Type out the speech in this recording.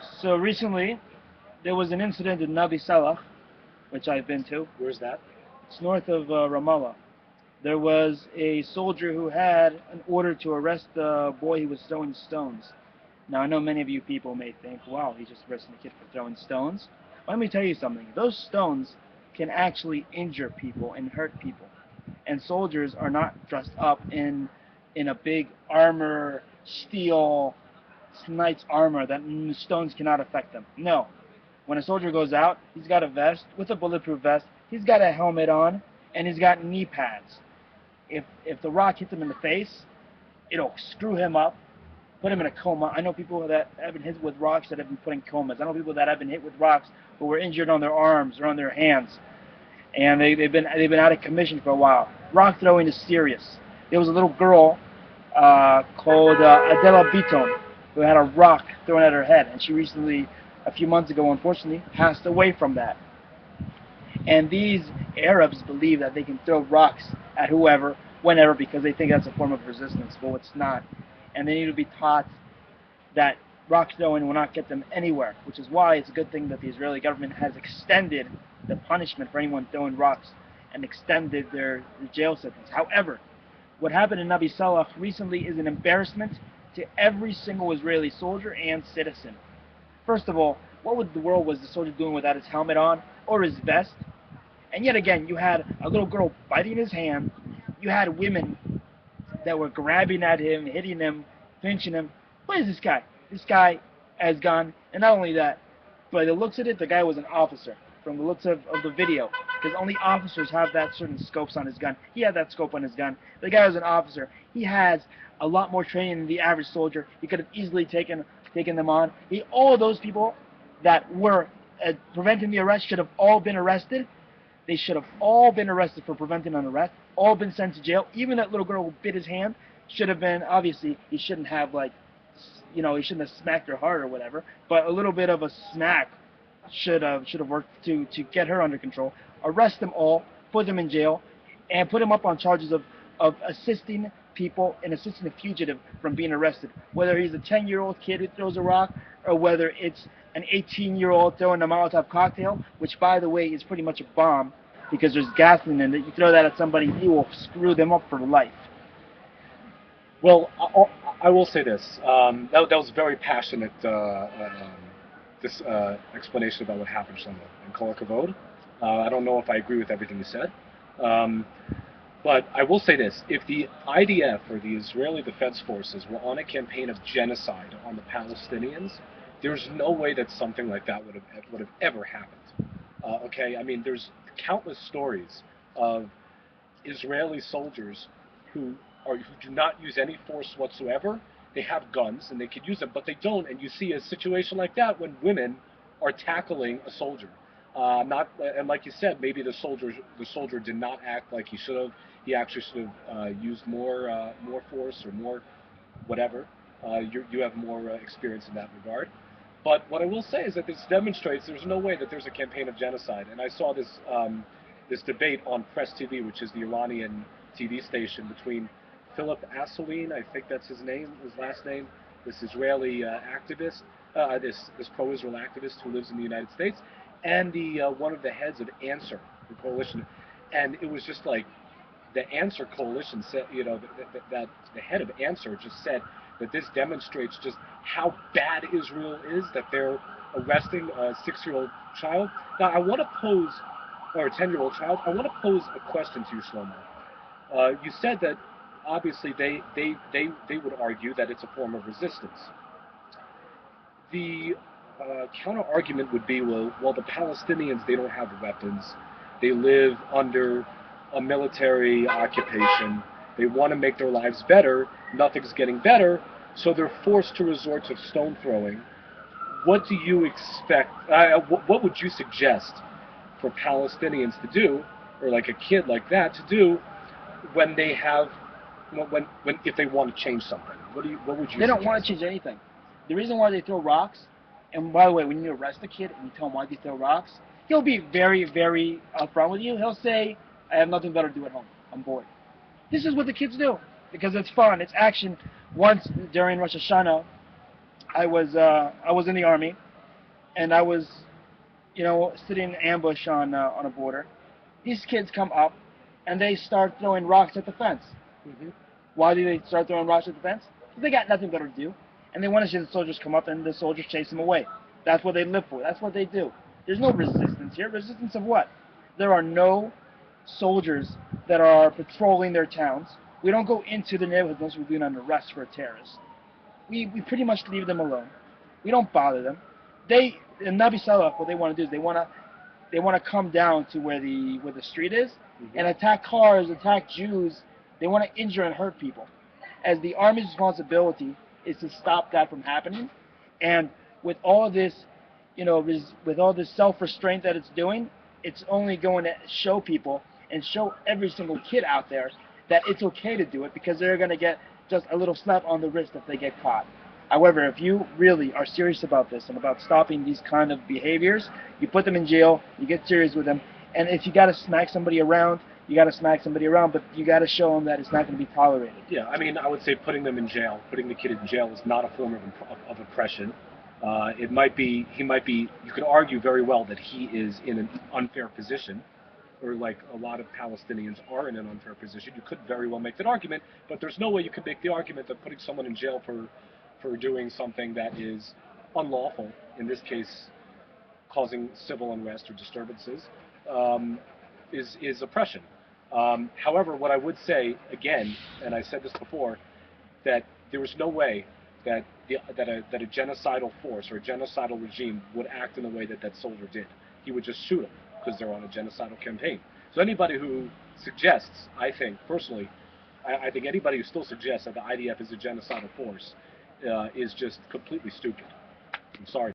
So recently, there was an incident in Nabi Saleh, which I've been to. Where's that? It's north of Ramallah. There was a soldier who had an order to arrest the boy who was throwing stones. Now, I know many of you people may think, wow, he's just arresting a kid for throwing stones. Let me tell you something. Those stones can actually injure people and hurt people. And soldiers are not dressed up in a big armor, steel, knight's armor that stones cannot affect them. No. When a soldier goes out, he's got a vest with a bulletproof vest. He's got a helmet on, and he's got knee pads. If the rock hits him in the face, it'll screw him up, put him in a coma. I know people that have been hit with rocks that have been put in comas. I know people that have been hit with rocks who were injured on their arms or on their hands, and they've been out of commission for a while. Rock throwing is serious. There was a little girl called Adela Beaton who had a rock thrown at her head, and she recently, a few months ago, unfortunately, passed away from that. And these Arabs believe that they can throw rocks at whoever, whenever, because they think that's a form of resistance. Well, it's not. And they need to be taught that rock throwing will not get them anywhere, which is why it's a good thing that the Israeli government has extended the punishment for anyone throwing rocks and extended their jail sentence. However, what happened in Nabi Saleh recently is an embarrassment to every single Israeli soldier and citizen. First of all, what would the world was the soldier doing without his helmet on or his vest? And yet again, you had a little girl biting his hand. You had women that were grabbing at him, hitting him, pinching him. What is this guy? This guy has gone, and not only that, by the looks of it, the guy was an officer. From the looks of the video, because only officers have that certain scopes on his gun. He had that scope on his gun. The guy was an officer. He has a lot more training than the average soldier. He could have easily taken them on. All those people that were preventing the arrest should have all been arrested. They should have all been arrested for preventing an arrest, all been sent to jail. Even that little girl who bit his hand should have been, obviously, he shouldn't have, he shouldn't have smacked her hard or whatever, but a little bit of a smack should have worked to get her under control. Arrest them all, put them in jail, and put them up on charges of assisting people and assisting a fugitive from being arrested. Whether he's a 10-year-old kid who throws a rock, or whether it's an 18-year-old throwing a Molotov cocktail, which, by the way, is pretty much a bomb because there's gasoline in it. You throw that at somebody, you will screw them up for life. Well, I will say this. That was very passionate. This explanation about what happened, Shlomo, and Kol Hakavod. I don't know if I agree with everything you said, but I will say this: if the IDF or the Israeli Defense Forces were on a campaign of genocide on the Palestinians, there's no way that something like that would have ever happened. Okay, I mean, there's countless stories of Israeli soldiers who do not use any force whatsoever. They have guns and they could use them, but they don't. And you see a situation like that when women are tackling a soldier. And like you said, maybe the soldier did not act like he should have. He actually should have used more force or more whatever. You have more experience in that regard. But what I will say is that this demonstrates there's no way that there's a campaign of genocide. And I saw this debate on Press TV, which is the Iranian TV station, between Philip Assouline, I think that's his last name, this Israeli activist, this pro-Israel activist who lives in the United States, and the one of the heads of Answer, the coalition. And it was just like the Answer coalition said, that the head of Answer just said that this demonstrates just how bad Israel is, that they're arresting a 6-year-old child. Now, I want to pose, or a 10-year-old child, I want to pose a question to you, Shlomo. You said that obviously they would argue that it's a form of resistance. The counter argument would be, well, the Palestinians, they don't have weapons. They live under a military occupation. They want to make their lives better. Nothing's getting better, so they're forced to resort to stone throwing. What do you expect? What would you suggest for Palestinians to do, or like a kid like that to do, when they have, if they want to change something? What would you? They don't want to change anything. The reason why they throw rocks, and by the way, when you arrest a kid and you tell him why they throw rocks, he'll be very, very upfront with you. He'll say, "I have nothing better to do at home. I'm bored." This is what the kids do because it's fun. It's action. Once during Rosh Hashanah, I was in the army, and I was, sitting in ambush on a border. These kids come up, and they start throwing rocks at the fence. Hmm. Why do they start throwing rocks at the fence? Because they got nothing better to do, and they want to see the soldiers come up, and the soldiers chase them away. That's what they live for. That's what they do. There's no resistance here. Resistance of what? There are no soldiers that are patrolling their towns. We don't go into the neighborhoods unless we're being under arrest for a terrorist. We pretty much leave them alone. We don't bother them. They in Nabi Salaf, what they want to do is they want to come down to where the street is Hmm. and attack cars, attack Jews. They want to injure and hurt people. As the army's responsibility is to stop that from happening, and with all of this, with all this self-restraint that it's doing, it's only going to show people and show every single kid out there that it's okay to do it because they're going to get just a little slap on the wrist if they get caught. However, if you really are serious about this and about stopping these kind of behaviors, you put them in jail, you get serious with them, and if you got to smack somebody around, you got to smack somebody around, but you got to show them that it's not going to be tolerated. Yeah, I mean, I would say putting them in jail, putting the kid in jail is not a form of oppression. It might be, he might be, you could argue very well that he is in an unfair position, or like a lot of Palestinians are in an unfair position. You could very well make that argument, but there's no way you could make the argument that putting someone in jail for doing something that is unlawful, in this case, causing civil unrest or disturbances, um, is oppression. However, what I would say again, and I said this before, that there was no way that that a genocidal force or a genocidal regime would act in the way that that soldier did. He would just shoot them because they're on a genocidal campaign. So anybody who suggests, I think personally, I think anybody who still suggests that the IDF is a genocidal force is just completely stupid. I'm sorry.